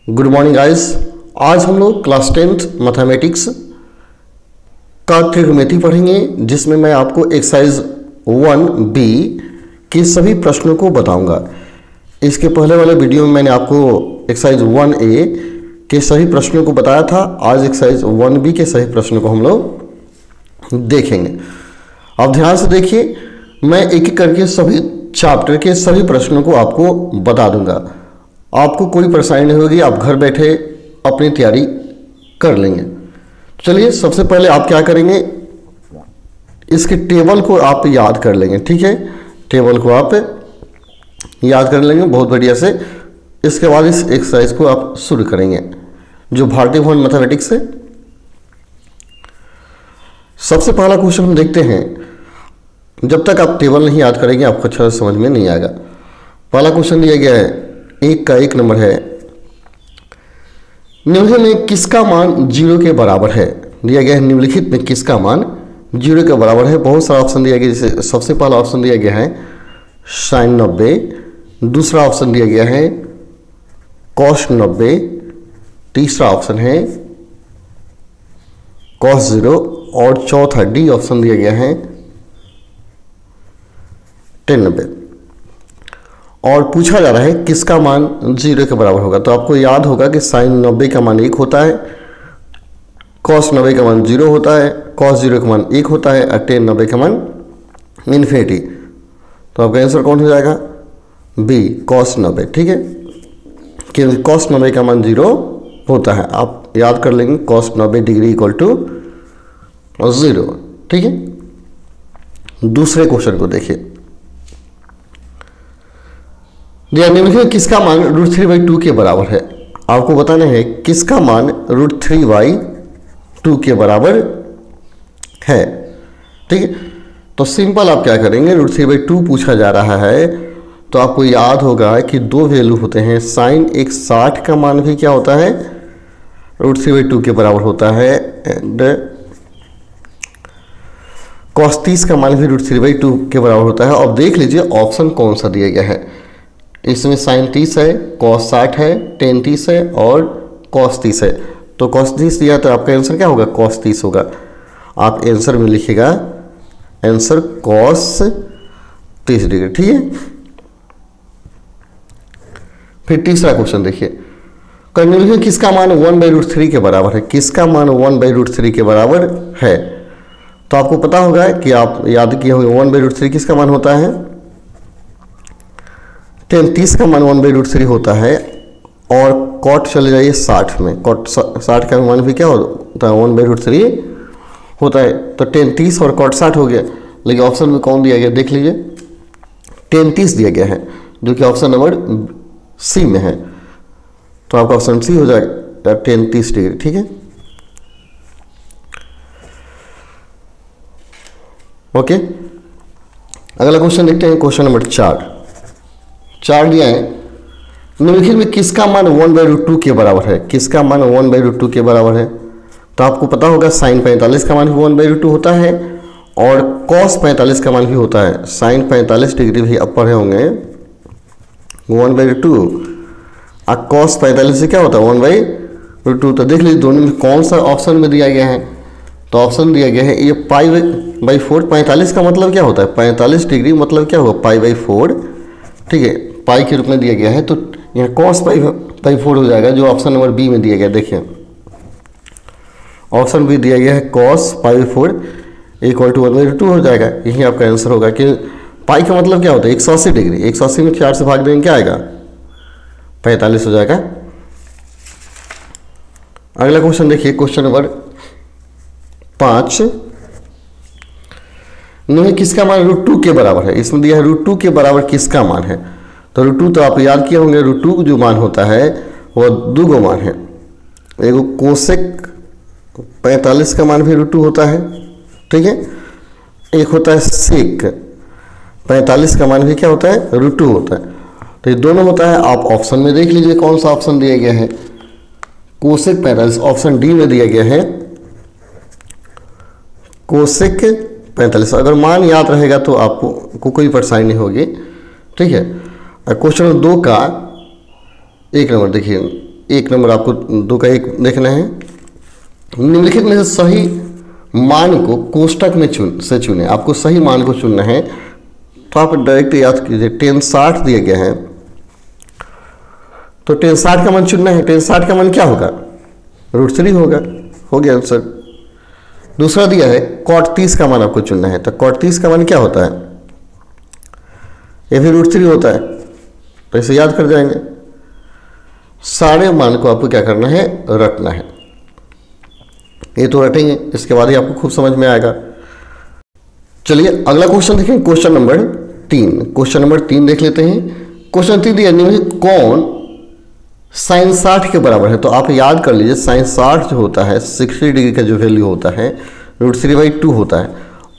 Good morning guys. आज हम लोग क्लास 10th मैथमेटिक्स का त्रिकोणमिति पढ़ेंगे, जिसमें मैं आपको एक्सरसाइज 1B के सभी प्रश्नों को बताऊंगा। इसके पहले वाले वीडियो में मैंने आपको एक्सरसाइज 1A के सभी प्रश्नों को बताया था। आज एक्सरसाइज 1B के सभी प्रश्नों को हम लोग देखेंगे। अब ध्यान से देखिए, मैं एक एक करके सभी चैप्टर के सभी प्रश्नों को आपको बता दूंगा। आपको कोई परेशानी नहीं होगी, आप घर बैठे अपनी तैयारी कर लेंगे। चलिए, सबसे पहले आप क्या करेंगे, इसके टेबल को आप याद कर लेंगे। ठीक है, टेबल को आप याद कर लेंगे बहुत बढ़िया से। इसके बाद इस एक्सरसाइज को आप शुरू करेंगे, जो भारतीय भवन मैथमेटिक्स है। सबसे पहला क्वेश्चन हम देखते हैं। जब तक आप टेबल नहीं याद करेंगे आपको अच्छा समझ में नहीं आएगा। पहला क्वेश्चन दिया गया है, एक का एक नंबर है, निम्नलिखित में किसका मान 0 के बराबर है। दिया गया है निम्नलिखित में किसका मान 0 के बराबर है। बहुत सारा ऑप्शन दिया गया, जैसे सबसे पहला ऑप्शन दिया गया है sin 90, दूसरा ऑप्शन दिया गया है cos 90, तीसरा ऑप्शन है cos 0 और चौथा डी ऑप्शन दिया गया है tan 90। और पूछा जा रहा है किसका मान 0 के बराबर होगा। तो आपको याद होगा कि sin 90 का मान 1 होता है, cos 90 का मान 0 होता है, cos 0 का मान 1 होता है और tan 90 का मान इन्फिनिटी। तो आपका आंसर कौन हो जाएगा? B, cos 90। ठीक है, क्योंकि cos 90 का मान 0 होता है। आप याद कर लेंगे cos 90 डिग्री इक्वल टू 0। ठीक है, दूसरे क्वेश्चन को देखिए। निम्नलिखित किसका मान √3/2 के बराबर है। आपको बताना है किसका मान √3/2 के बराबर है। ठीक है, तो सिंपल आप क्या करेंगे, √3/2 पूछा जा रहा है तो आपको याद होगा कि दो वैल्यू होते हैं। sin 160 का मान भी क्या होता है, √3/2 के बराबर होता है, एंड cos 30 का मान भी √3/2 के बराबर होता है। अब देख लीजिए ऑप्शन कौन सा दिया गया है। इसमें sin 30 है, cos 60 है, tan 30 है और cos 30 है। तो cos 30 दिया तो आपका आंसर क्या होगा, cos 30 होगा। आप आंसर में लिखिएगा आंसर cos 30 डिग्री। ठीक है, फिर तीसरा क्वेश्चन देखिए, निम्नलिखित किसका मान 1/√3 के बराबर है। किसका मान 1/√3 के बराबर है। तो आपको पता होगा कि आप याद किए होंगे 1/√3 किसका मान होता है, tan 30 का मान 1/√3 होता है। और cot चले जाइए 60 में, cot 60 का मान भी क्या होता है, 1/√3 होता है। तो tan 30 और cot 60 हो गया, लेकिन ऑप्शन में कौन दिया गया देख लीजिए, tan 30 दिया गया है, जो कि ऑप्शन नंबर सी में है। तो आपका ऑप्शन सी हो जाएगा tan 30 डिग्री। ठीक है, ओके। अगला क्वेश्चन देखते हैं, क्वेश्चन नंबर 4 दिया है, निम्नलिखित में किसका मान 1/√2 के बराबर है। किसका मान 1/√2 के बराबर है। तो आपको पता होगा sin 45 का मान भी 1/√2 होता है और cos 45 का मान भी होता है। sin 45 डिग्री भी आप पढ़े होंगे 1/√2 और cos 45 से क्या होता है 1/√2। तो देख लीजिए दोनों में कौन सा ऑप्शन में दिया गया है। तो ऑप्शन दिया गया है ये π/4। 45 का मतलब क्या होता है, 45 डिग्री मतलब क्या होगा, π/4। ठीक है, पाई के रूप में दिया गया है, तो यहाँ cos π/4 हो जाएगा, जो ऑप्शन नंबर बी में दिया गया। देखिए ऑप्शन बी दिया गया है cos π/4 इक्वल टू 1/2 हो जाएगा। यही आपका आंसर होगा कि पाई का मतलब क्या होता है 180 डिग्री। 180 में 4 से भाग देंगे क्या आएगा, 45 हो जाएगा। अगला क्वेश्चन देखिए, क्वेश्चन नंबर 5, किसका मान √2 के बराबर है। इसमें दिया है √2 के बराबर किसका मान है। तो √2 तो आप याद किए होंगे, √2 जो मान होता है वो दो गो मान है। एगो कोसेक 45 का मान भी √2 होता है। ठीक है, एक होता है सेक 45 का मान भी क्या होता है, √2 होता है। तो ये दोनों होता है। आप ऑप्शन में देख लीजिए कौन सा ऑप्शन दिया गया है, कोसेक 45, ऑप्शन डी में दिया गया है कोसेक 45। अगर मान याद रहेगा तो आपको कोई परेशानी नहीं होगी। ठीक है, क्वेश्चन 2 का 1 नंबर देखिए, 1 नंबर आपको 2 का 1 देखना है। निम्नलिखित में से सही मान को कोष्टक में चुने। आपको सही मान को चुनना है, तो आप डायरेक्ट याद कीजिए। tan 60 दिया गया है, तो tan 60 का मान चुनना है। tan 60 का मान क्या होगा? √3 होगा। हो गया आंसर। दूसरा दिया है cot 30 का मान आपको चुनना है, तो cot 30 का मान क्या होता है? ये भी √3 होता है, तो इसे याद कर जाएंगे। सारे मान को आपको क्या करना है? रटना है। ये तो रटेंगे, इसके बाद ही आपको खूब समझ में आएगा। चलिए अगला क्वेश्चन देखें, क्वेश्चन नंबर 3। क्वेश्चन नंबर 3 देख लेते हैं। क्वेश्चन 3 दिया कौन sin 60 के बराबर है? तो आप याद कर लीजिए, sin 60 जो होता है 60 डिग्री का जो वैल्यू होता है √3/2 होता है,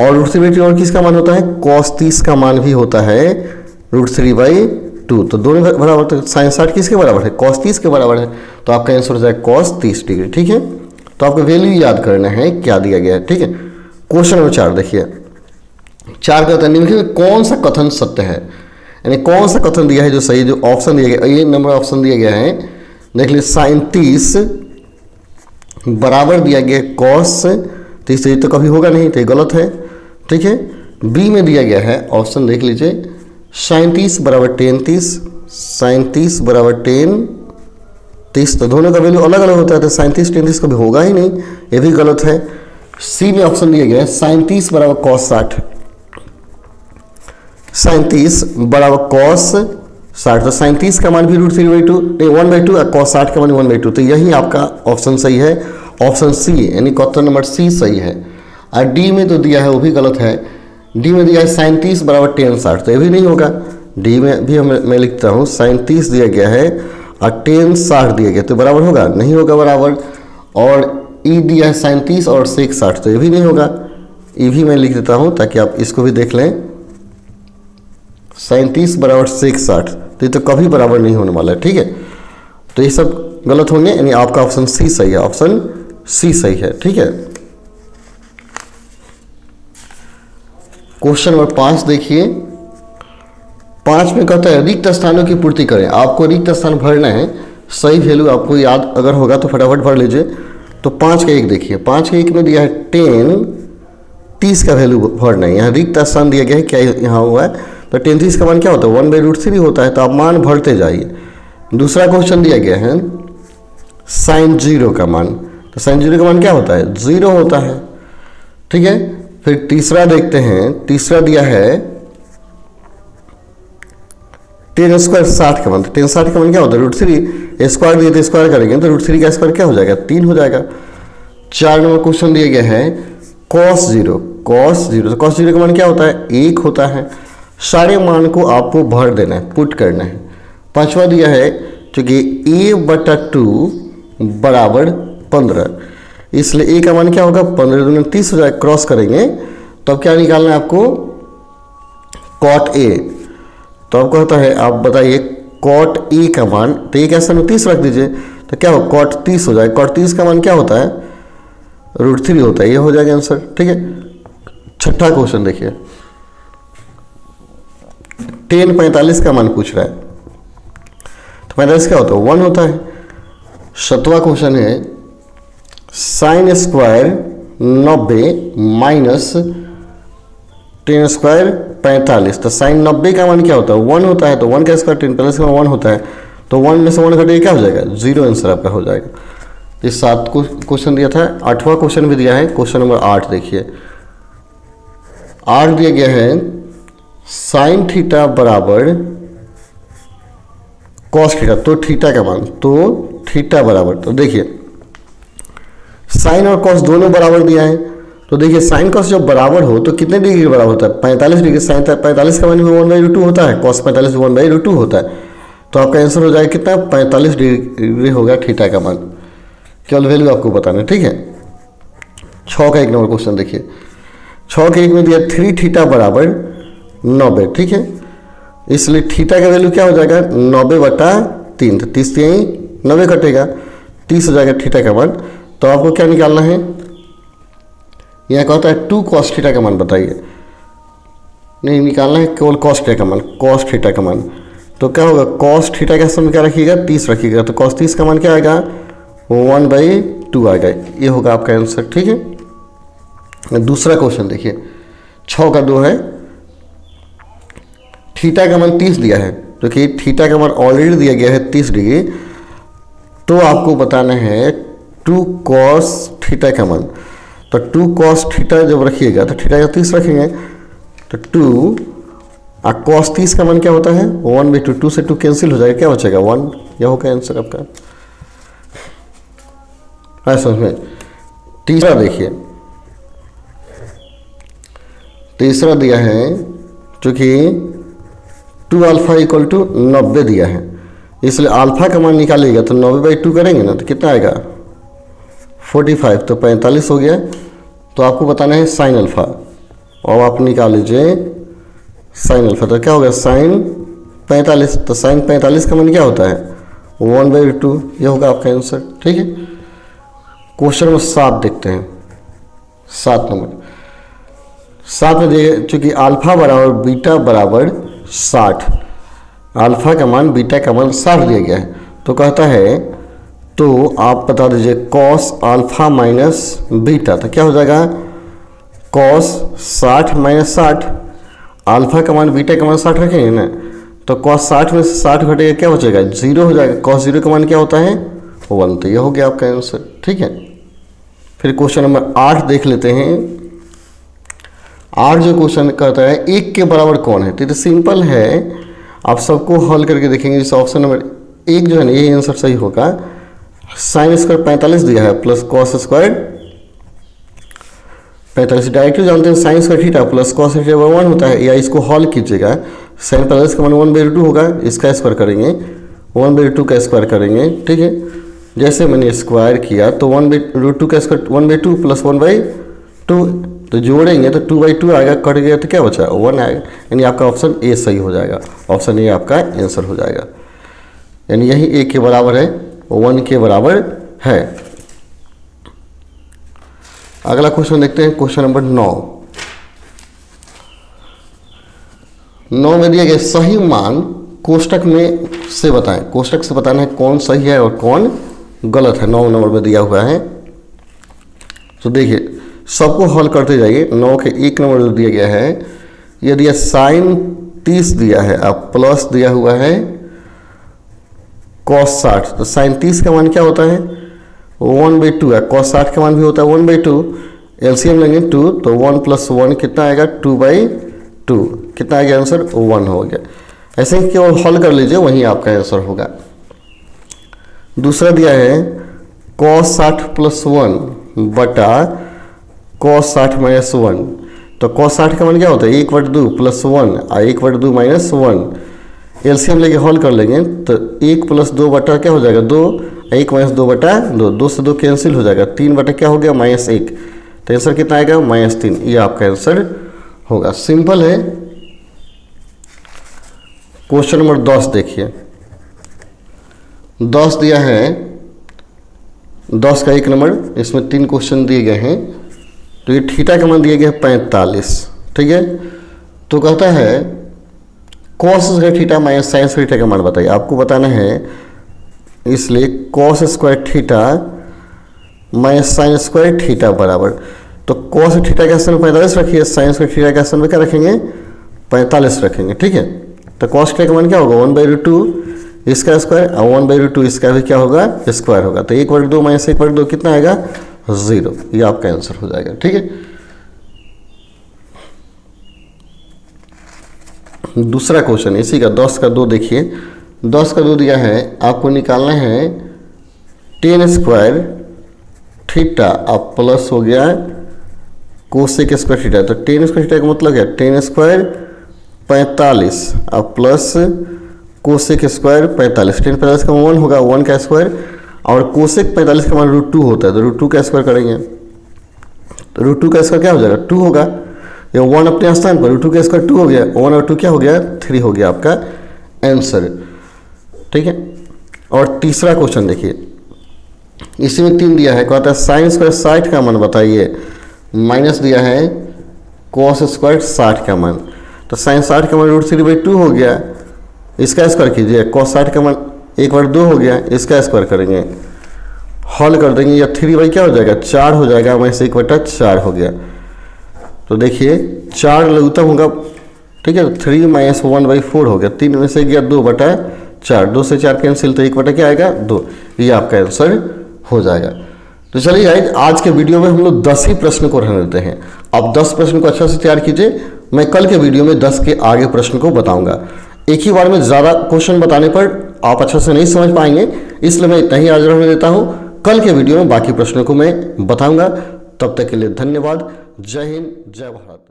और √3/2 और किसका मान होता है? cos 30 का मान भी होता है √3/2। तो दोनों बराबर, तो sin 60 किसके बराबर है? cos 30 के बराबर है, तो आपका आंसर हो जाएगा cos 30 डिग्री। ठीक है, तो आपको वैल्यू याद करना है क्या दिया गया है। ठीक है, क्वेश्चन नंबर 4 देखिए। 4 का उत्तर निम्नलिखित कौन सा कथन सत्य है? यानी कौन सा कथन दिया है जो सही, जो ऑप्शन दिया गया, ये नंबर ऑप्शन दिया गया है। देख लीजिए, sin 30 बराबर दिया गया cos 30, ये तो कभी होगा नहीं, तो ये गलत है। ठीक है, बी में दिया गया है ऑप्शन देख लीजिए, sin 30 बराबर tan 30, sin 30 बराबर tan 30, तो दोनों का वैल्यू अलग अलग होता है, तो sin 30 tan 30 कभी होगा ही नहीं, ये भी गलत है। सी में ऑप्शन दिया गया है sin 30 बराबर cos 60, sin 30 बराबर cos 60, तो sin 30 का मान भी √3/2 नहीं 1/2 और cos 60 का मान 1/2, तो यही आपका ऑप्शन सही है, ऑप्शन सी, यानी क्वेश्चन नंबर सी सही है। और डी में तो दिया है वो भी गलत है। डी में दिया है sin 30 बराबर tan 60, तो ये भी नहीं होगा। डी में भी मैं लिखता हूँ sin 30 दिया गया है और tan 60 दिया गया, तो बराबर होगा? नहीं होगा बराबर। और ई दिया है sin 30 और sec 60, तो ये भी नहीं होगा। ये भी मैं लिख देता हूँ ताकि आप इसको भी देख लें। sin 30 बराबर sec 60, तो ये तो कभी बराबर नहीं होने वाला है। ठीक है, तो ये सब गलत होंगे, यानी आपका ऑप्शन सी सही है, ऑप्शन सी सही है। ठीक है, क्वेश्चन नंबर 5 देखिए। 5 में कहता है रिक्त स्थानों की पूर्ति करें। आपको रिक्त स्थान भरना है, सही वैल्यू आपको याद अगर होगा तो फटाफट भर लीजिए। तो 5 का 1 देखिए, 5 के 1 में दिया है tan 30 का वैल्यू भरना है। यहाँ रिक्त स्थान दिया गया है, क्या यहाँ हुआ है? तो tan 30 का मान क्या होता है? 1/√3 होता है, तो आप मान भरते जाइए। दूसरा क्वेश्चन दिया गया है sin 0 का मान, तो sin 0 का मान क्या होता है? 0 होता है। ठीक है, फिर तीसरा देखते हैं। तीसरा दिया है tan स्क्वायर 60 का मान, तो tan 60 का मान क्या होता है? √3, स्क्वायर दिए तो स्क्वायर करेंगे तो √3 का स्क्वायर क्या हो जाएगा? 3 हो जाएगा। 4 नंबर क्वेश्चन दिया गया है cos 0, तो cos 0 का मान क्या होता है? 1 होता है। सारे मान को आपको भर देना है, पुट करना है। 5वां दिया है क्योंकि a/2 बराबर 15, इसलिए a का मान क्या होगा? 15 दूनी 30 हो जाएगा, क्रॉस करेंगे तो अब क्या निकालना है आपको? cot a, तो आपको होता है, आप बताइए cot a का मान, तो a कैसे 30 रख दीजिए, तो क्या हो? cot 30 हो जाएगा। cot 30 का मान क्या होता है? √3 होता है, ये हो जाएगा आंसर। ठीक है, 6ठा क्वेश्चन देखिए। tan 45 का मान पूछ रहा है, तो 45 क्या होता है? 1 होता है। 7वां क्वेश्चन है sin square 90 minus tan square 45, तो sin 90 का मान क्या होता है? 1 होता है, तो 1 का स्क्वायर tan 45 का मान 1 होता है, तो 1 में से 1 घटेगा क्या हो जाएगा? 0 आंसर आपका हो जाएगा। ये 7 क्वेश्चन दिया था। 8वां क्वेश्चन भी दिया है, क्वेश्चन नंबर 8 देखिए। 8 दिया गया है sin थीटा बराबर cos थीटा, तो थीटा का मान, तो थीटा बराबर, तो देखिए साइन और cos दोनों बराबर दिया है, तो देखिए साइन cos जब बराबर हो तो कितने डिग्री के बराबर होता है? 45 डिग्री। साइन 45 का मान भी 1/√2 होता है, cos 45 1/√2 होता है, तो आपका आंसर हो जाएगा कितना? 45 डिग्री होगा थीटा का मान। केवल वैल्यू आपको बताना है। ठीक है, 6 का 1 नंबर क्वेश्चन देखिए। 6 के 1 में दिया 3 थीटा बराबर 90। ठीक है, इसलिए थीटा का वैल्यू क्या हो जाएगा? 90/3, तो 30 से 90 कटेगा, 30 हो जाएगा थीटा का मान। तो आपको क्या निकालना है? यहाँ कहता है 2 cos थीटा का मान बताइए, नहीं निकालना है केवल cos थीटा का मान, cos थीटा का मान। तो क्या होगा, कॉस थीटा का समय क्या रखिएगा, 30 रखिएगा, तो कॉस 30 का मान क्या आएगा, 1/2 आएगा। ये होगा आपका आंसर। ठीक है, दूसरा क्वेश्चन देखिए, 6 का 2 है, थीटा का मान 30 दिया है, तो कि थीटा का मान ऑलरेडी दिया गया है 30 डिग्री, तो आपको बताना है 2 cos थीटा का मान। तो 2 cos थीटा जब रखिएगा तो थीटा का 30 रखेंगे, तो 2 cos 30 का मान क्या होता है, 1/2, 2 से 2 कैंसिल हो जाएगा, क्या बचेगा 1। यह होगा आंसर आपका। समझ में। तीसरा देखिए, तीसरा दिया है चूंकि 2 अल्फा इक्वल टू 90 दिया है, इसलिए अल्फा का मान निकालिएगा तो 90/2 करेंगे ना, तो कितना आएगा 45, तो 45 हो गया। तो आपको बताना है साइन अल्फा, और आप निकाल लीजिए साइन अल्फा, तो क्या होगा साइन 45, तो साइन 45 का मान क्या होता है 1/2। ये होगा आपका आंसर। ठीक है, क्वेश्चन नंबर 7 देखते हैं। 7 नंबर, 7 में देखिए, चूंकि अल्फा बराबर बीटा बराबर 60, अल्फा का मान बीटा का मान 60 दिया गया है, तो कहता है तो आप बता दीजिए कॉस अल्फा माइनस बीटा, तो क्या हो जाएगा कॉस 60 माइनस 60, अल्फा का मान बीटा का मान 60 रखेंगे ना, तो कॉस 60 में से 60 घटेगा, क्या बचेगा 0 हो जाएगा। कॉस 0 का मान क्या होता है 1, तो यह हो गया आपका आंसर। ठीक है, फिर क्वेश्चन नंबर 8 देख लेते हैं। 8 जो क्वेश्चन कहता है 1 के बराबर कौन है, तो सिंपल है, आप सबको हल करके देखेंगे। जैसे ऑप्शन नंबर 1 जो है ना, ये आंसर सही होगा। साइन स्क्वायर 45 दिया है प्लस कॉस स्क्वायर 45, डायरेक्टली जानते हैं sine square theta plus cos theta 1 होता है, या इसको हल कीजिएगा। साइन 45 का मान 1/2 होगा, इसका स्क्वायर करेंगे, 1/2 का स्क्वायर करेंगे। ठीक है, जैसे मैंने स्क्वायर किया तो 1/2 का स्क्वायर 1/2 प्लस 1/2, तो जोड़ेंगे तो 2/2 आएगा, कट गया तो क्या बचा 1 आएगा, यानी आपका ऑप्शन ए सही हो जाएगा। ऑप्शन ए आपका आंसर हो जाएगा, यानी यही ए के बराबर है, 1 के बराबर है। अगला क्वेश्चन देखते हैं, क्वेश्चन नंबर 9। 9 में दिया गया सही मान कोष्टक में से बताएं, कोष्टक से बताना है कौन सही है और कौन गलत है। 9 नंबर में दिया हुआ है, तो देखिए सबको हल करते जाइए। 9 के 1 नंबर जो दिया गया है, यह दिया साइन 30 दिया है, अब प्लस दिया हुआ है कॉस 60, तो साइन 30 का मान क्या होता है 1/2 है, कॉस 60 का मान भी होता है 1/2, एलसीएम लेंगे 2, तो 1 + 1 कितना आएगा 2/2, कितना आएगा आंसर 1 हो गया। ऐसे ही केवल हल कर लीजिए, वहीं आपका आंसर होगा। दूसरा दिया है कॉस 60 + 1 बटा कॉस 60 - 1, तो कॉस 60 का मान क्या होता है 1/2 + 1 और 1/2 - 1, एलसीएम लेके हल कर लेंगे, तो 1 + 2 बटा क्या हो जाएगा 2, 1 - 2 बटा 2, 2 से 2 कैंसिल हो जाएगा, 3 बटा क्या हो गया -1, तो आंसर कितना आएगा -3। ये आपका आंसर होगा, सिंपल है। क्वेश्चन नंबर 10 देखिए। 10 दिया है, 10 का 1 नंबर, इसमें 3 क्वेश्चन दिए गए हैं। तो ये थीटा का मान दिया गया है 45, ठीक है। तो कहता है cos square theta minus sine square theta का मान बताइए। आपको बताना है, इसलिए cos square theta minus sine square theta बराबर, तो कॉस थीटा के स्थान में 45 रखिए, साइन स्क्वायर थीटा के स्थान में क्या रखेंगे 45 रखेंगे, ठीक है। तो कॉस थीटा का मान क्या होगा 1/2 इसका स्क्वायर और 1/2 इसका भी क्या होगा स्क्वायर होगा, तो 1/2 माइनस 1/2 कितना आएगा 0। ये आपका आंसर हो जाएगा, ठीक है। दूसरा क्वेश्चन इसी का 10 का 2 देखिए। 10 का 2 दिया है, आपको निकालना है tan स्क्वायर थीटा अब प्लस हो गया कोसेक स्क्वायर थीटा। तो tan स्क्वायर थीटा का मतलब क्या, tan स्क्वायर 45 अब प्लस कोसेक स्क्वायर 45। tan 45 का 1 होगा, 1 का स्क्वायर, और कोसेक 45 का मान √2 होता है, तो √2 का स्क्वायर करेंगे, तो √2 का स्क्वायर क्या हो जाएगा 2 होगा, ये 1 अपने स्थान पर, √2 का स्क्वायर 2 हो गया, 1 और 2 क्या हो गया 3 हो गया आपका आंसर, ठीक है। और तीसरा क्वेश्चन देखिए, इसी में 3 दिया है, कहता है साइन स्क्वायर 60 का मान बताइए, माइनस दिया है कॉस स्क्वायर 60 का मान। तो साइन 60 का मान √3/2 हो गया, इसका स्क्वायर कीजिए, cos 60 का मान 1/2 हो गया, इसका स्क्वायर करेंगे, हॉल कर देंगे, या 3 क्या हो जाएगा 4 हो जाएगा, वहीं से 1/4 हो गया। तो देखिए 4 लघुत्तम होगा, ठीक है, 3 - 1/4 हो गया, 3 में से गया 2/4, 2 से 4 कैंसिल, तो 1 क्या आएगा 2, ये आपका आंसर हो जाएगा। तो चलिए गाइस, आज के वीडियो में हम लोग 10 ही प्रश्न को रहने देते हैं। अब 10 प्रश्न को अच्छा से तैयार कीजिए, मैं कल के वीडियो में 10 के आगे प्रश्न को बताऊंगा। एक ही बार में ज़्यादा क्वेश्चन बताने पर आप अच्छा से नहीं समझ पाएंगे, इसलिए मैं इतना ही आज रहने देता हूं। कल के वीडियो में बाकी प्रश्नों को मैं बताऊंगा। तब तक के लिए धन्यवाद। जय हिंद, जय भारत।